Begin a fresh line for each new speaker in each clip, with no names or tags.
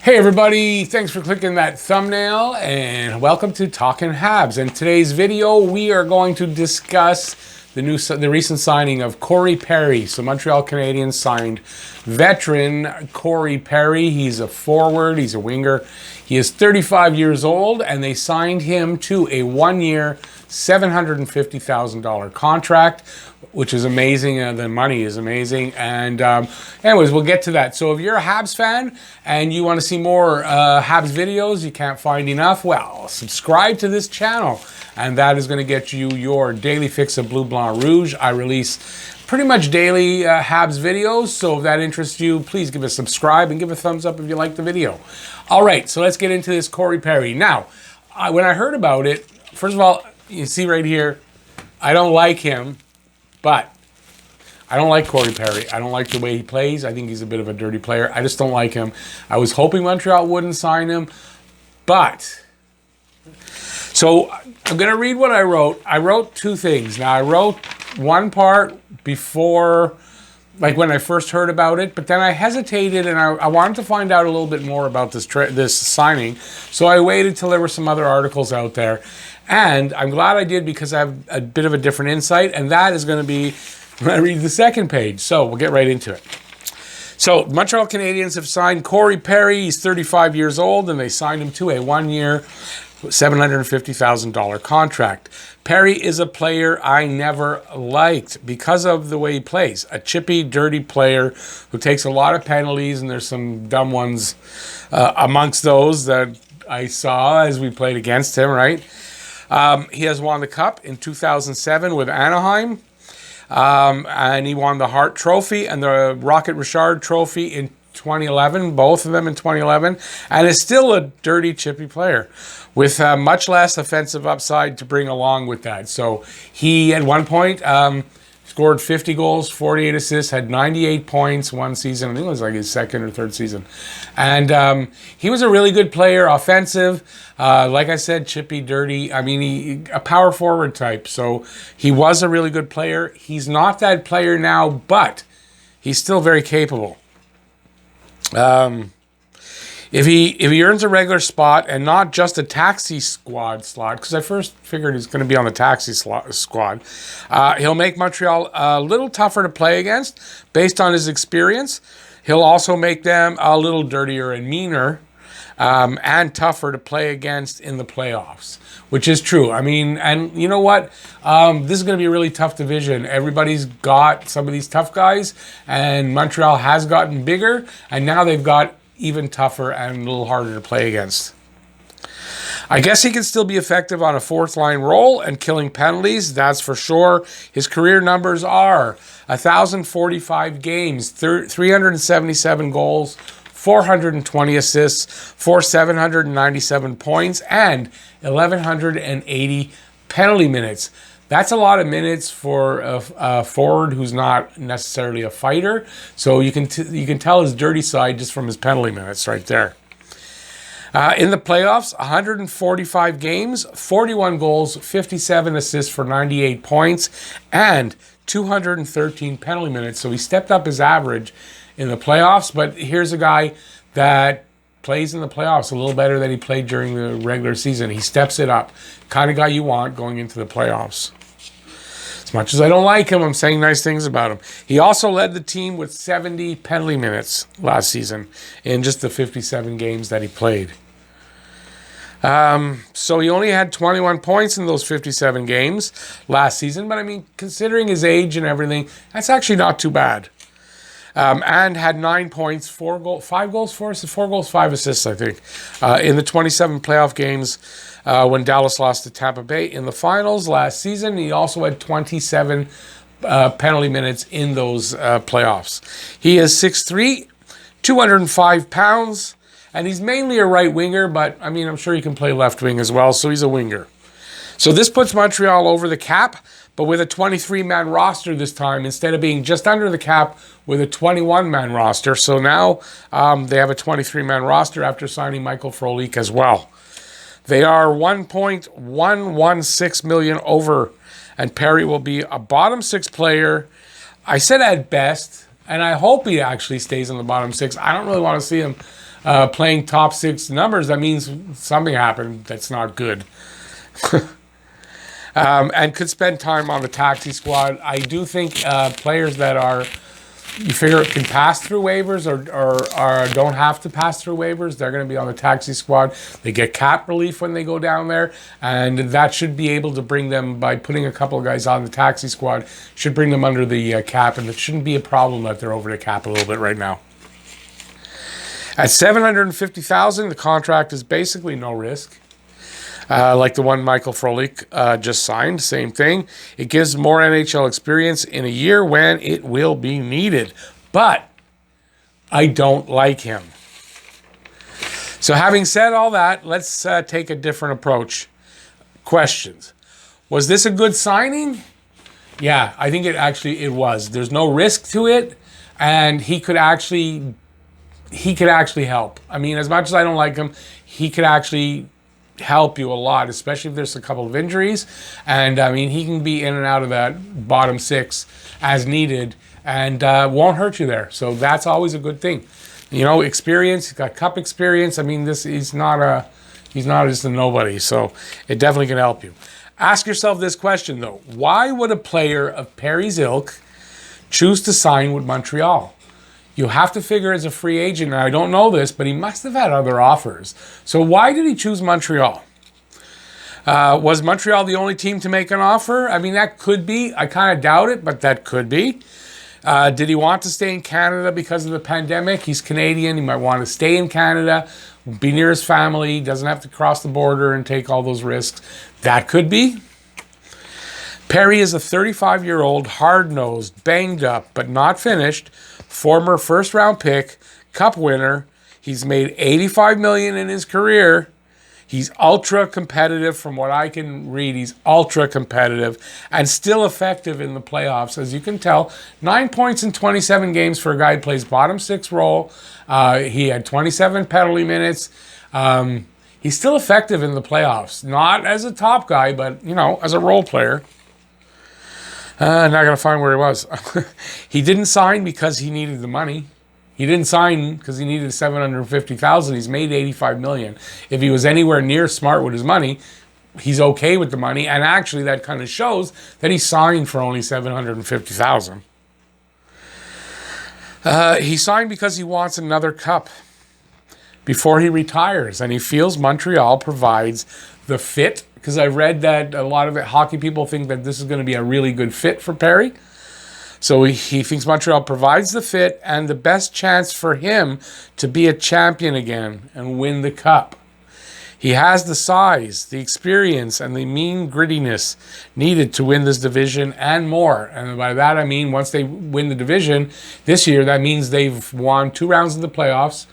Hey everybody, thanks for clicking that thumbnail and welcome to Talkin' Habs. In today's video, we are going to discuss the recent signing of Corey Perry. So Montreal Canadiens signed veteran Corey Perry. He's a forward, he's a winger. He is 35 years old and they signed him to a 1-year, $750,000 contract, which is amazing. The money is amazing. And anyways, we'll get to that. So if you're a Habs fan and you want to see more Habs videos, you can't find enough, well, subscribe to this channel. And that is going to get you your daily fix of Bleu, Blanc, Rouge. I release pretty much daily Habs videos. So if that interests you, please give a subscribe and give a thumbs up if you like the video. All right, so let's get into this Corey Perry. Now, when I heard about it, first of all, you see right here, I don't like him. But I don't like Corey Perry. I don't like the way he plays. I think he's a bit of a dirty player. I just don't like him. I was hoping Montreal wouldn't sign him. But, so I'm going to read what I wrote. I wrote two things. Now, I wrote one part before, like when I first heard about it. But then I hesitated and I wanted to find out a little bit more about this signing. So I waited till there were some other articles out there. And I'm glad I did because I have a bit of a different insight, and that is going to be when I read the second page. So we'll get right into it. So Montreal Canadiens have signed Corey Perry. He's 35 years old, and they signed him to a 1-year, $750,000 contract. Perry is a player I never liked because of the way he plays. A chippy, dirty player who takes a lot of penalties, and there's some dumb ones amongst those that I saw as we played against him, right? He has won the Cup in 2007 with Anaheim, and he won the Hart Trophy and the Rocket Richard Trophy in 2011, both of them in 2011, and is still a dirty, chippy player with much less offensive upside to bring along with that. So he, at one point, scored 50 goals, 48 assists, had 98 points one season. I think it was like his second or third season. And he was a really good player, offensive. Like I said, chippy, dirty. I mean, a power forward type. So he was a really good player. He's not that player now, but he's still very capable. If he earns a regular spot and not just a taxi squad slot, because I first figured he's going to be on the taxi squad, he'll make Montreal a little tougher to play against based on his experience. He'll also make them a little dirtier and meaner and tougher to play against in the playoffs, which is true. I mean, and you know what? This is going to be a really tough division. Everybody's got some of these tough guys, and Montreal has gotten bigger, and now they've got even tougher and a little harder to play against. I guess he can still be effective on a fourth-line role and killing penalties, that's for sure. His career numbers are 1,045 games, 377 goals, 420 assists, 797 points, and 1,180 penalty minutes. That's a lot of minutes for a forward who's not necessarily a fighter. So you can tell his dirty side just from his penalty minutes right there. In the playoffs, 145 games, 41 goals, 57 assists for 98 points, and 213 penalty minutes. So he stepped up his average in the playoffs. But here's a guy that plays in the playoffs a little better than he played during the regular season. He steps it up. Kind of guy you want going into the playoffs. As much as I don't like him, I'm saying nice things about him. He also led the team with 70 penalty minutes last season in just the 57 games that he played. So he only had 21 points in those 57 games last season. But I mean, considering his age and everything, that's actually not too bad. And had 9 points, 4 goals, 5 assists, I think, in the 27 playoff games when Dallas lost to Tampa Bay in the finals last season. He also had 27 penalty minutes in those playoffs. He is 6'3", 205 pounds, and he's mainly a right winger, but I mean, I'm sure he can play left wing as well, so he's a winger. So this puts Montreal over the cap, but with a 23-man roster this time, instead of being just under the cap with a 21-man roster. So now they have a 23-man roster after signing Michael Frolik as well. They are $1.116 million over, and Perry will be a bottom six player. I said at best, and I hope he actually stays in the bottom six. I don't really want to see him playing top 6 numbers, that means something happened that's not good. And could spend time on the taxi squad. I do think players that are, you figure can pass through waivers or don't have to pass through waivers, they're going to be on the taxi squad. They get cap relief when they go down there, and that should be able to bring them, by putting a couple of guys on the taxi squad, should bring them under the cap, and it shouldn't be a problem that they're over the cap a little bit right now. At $750,000, the contract is basically no risk. Like the one Michael Frolik just signed, same thing. It gives more NHL experience in a year when it will be needed. But I don't like him. So having said all that, let's take a different approach. Questions. Was this a good signing? Yeah, I think it was. There's no risk to it, and he could actually help. I mean, as much as I don't like him, he could actually help you a lot, especially if there's a couple of injuries. And I mean, he can be in and out of that bottom 6 as needed, and won't hurt you there. So that's always a good thing. You know, experience. He's got cup experience. I mean, he's not just a nobody. So it definitely can help you. Ask yourself this question though: why would a player of Perry's ilk choose to sign with Montreal? You have to figure as a free agent, and I don't know this, but he must have had other offers. So why did he choose Montreal? Was Montreal the only team to make an offer? I mean, that could be. I kind of doubt it, but that could be. Did he want to stay in Canada because of the pandemic? He's Canadian. He might want to stay in Canada, be near his family, doesn't have to cross the border and take all those risks. That could be. Perry is a 35-year-old, hard-nosed, banged up, but not finished, former first-round pick, cup winner. He's made $85 million in his career. He's ultra competitive from what I can read. He's ultra competitive and still effective in the playoffs. As you can tell, 9 points in 27 games for a guy who plays bottom 6 role. He had 27 penalty minutes. He's still effective in the playoffs. Not as a top guy, but, you know, as a role player. Not going to find where he was. He didn't sign because he needed the money. He didn't sign because he needed $750,000. He's made $85 million. If he was anywhere near smart with his money, he's okay with the money. And actually, that kind of shows that he signed for only $750,000. He signed because he wants another cup before he retires, and he feels Montreal provides the fit. Because I read that a lot of hockey people think that this is going to be a really good fit for Perry. So he thinks Montreal provides the fit and the best chance for him to be a champion again and win the cup. He has the size, the experience, and the mean grittiness needed to win this division and more. And by that I mean, once they win the division this year, that means they've won 2 rounds of the playoffs.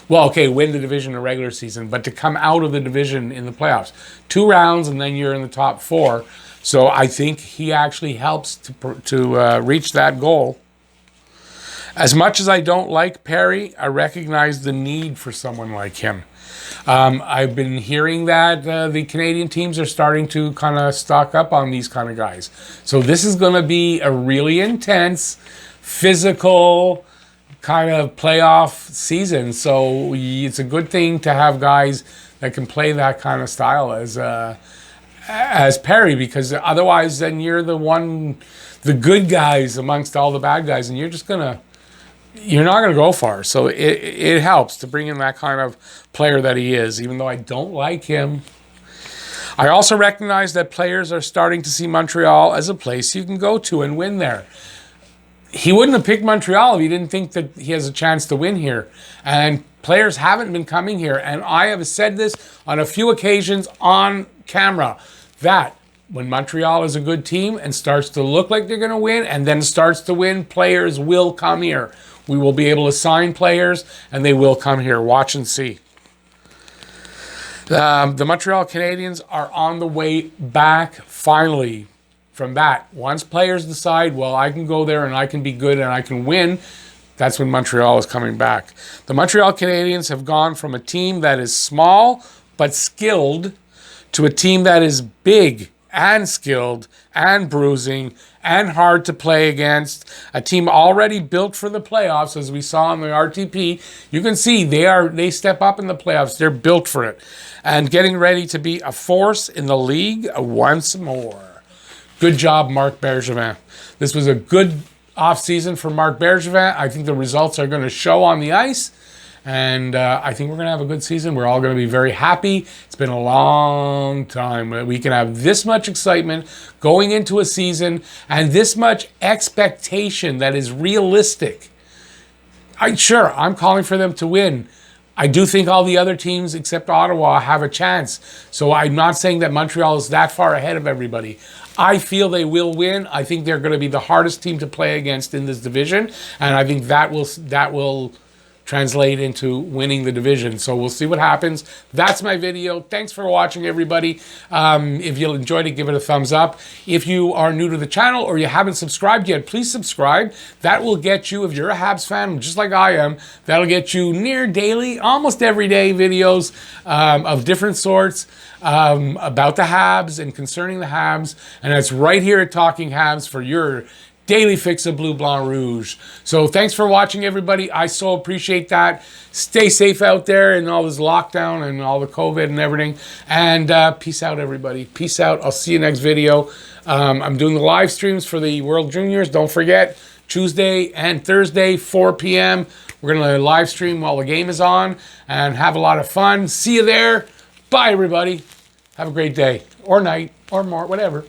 Well, okay, win the division in the regular season, but to come out of the division in the playoffs. 2 rounds and then you're in the top 4. So I think he actually helps to reach that goal. As much as I don't like Perry, I recognize the need for someone like him. I've been hearing that the Canadian teams are starting to kind of stock up on these kind of guys. So this is going to be a really intense, physical kind of playoff season. So it's a good thing to have guys that can play that kind of style as Perry, because otherwise then you're the good guys amongst all the bad guys, and you're not going to go far. So it helps to bring in that kind of player that he is, even though I don't like him. I also recognize that players are starting to see Montreal as a place you can go to and win there. He wouldn't have picked Montreal if he didn't think that he has a chance to win here. And players haven't been coming here. And I have said this on a few occasions on camera, that when Montreal is a good team and starts to look like they're going to win and then starts to win, players will come here. We will be able to sign players and they will come here. Watch and see. The Montreal Canadiens are on the way back finally from that. Once players decide, well, I can go there and I can be good and I can win, that's when Montreal is coming back. The Montreal Canadiens have gone from a team that is small but skilled to a team that is big and skilled and bruising and hard to play against. A team already built for the playoffs, as we saw on the RTP. You can see they step up in the playoffs. They're built for it. And getting ready to be a force in the league once more. Good job, Marc Bergevin. This was a good offseason for Marc Bergevin. I think the results are going to show on the ice. And I think we're going to have a good season. We're all going to be very happy. It's been a long time. We can have this much excitement going into a season and this much expectation that is realistic. I'm calling for them to win. I do think all the other teams except Ottawa have a chance. So I'm not saying that Montreal is that far ahead of everybody. I feel they will win. I think they're going to be the hardest team to play against in this division. And I think that will translate into winning the division. So we'll see what happens. That's my video. Thanks for watching, everybody. If you enjoyed it, give it a thumbs up. If you are new to the channel or you haven't subscribed yet, please subscribe. That will get you, if you're a Habs fan, just like I am, that'll get you near daily, almost everyday videos of different sorts about the Habs and concerning the Habs. And that's right here at Talking Habs for your daily fix of Bleu, Blanc, Rouge. So thanks for watching, everybody. I so appreciate that. Stay safe out there and all this lockdown and all the COVID and everything. And peace out, everybody. Peace out. I'll see you next video. I'm doing the live streams for the World Juniors. Don't forget, Tuesday and Thursday, 4 p.m. We're going to live stream while the game is on and have a lot of fun. See you there. Bye, everybody. Have a great day or night or more, whatever.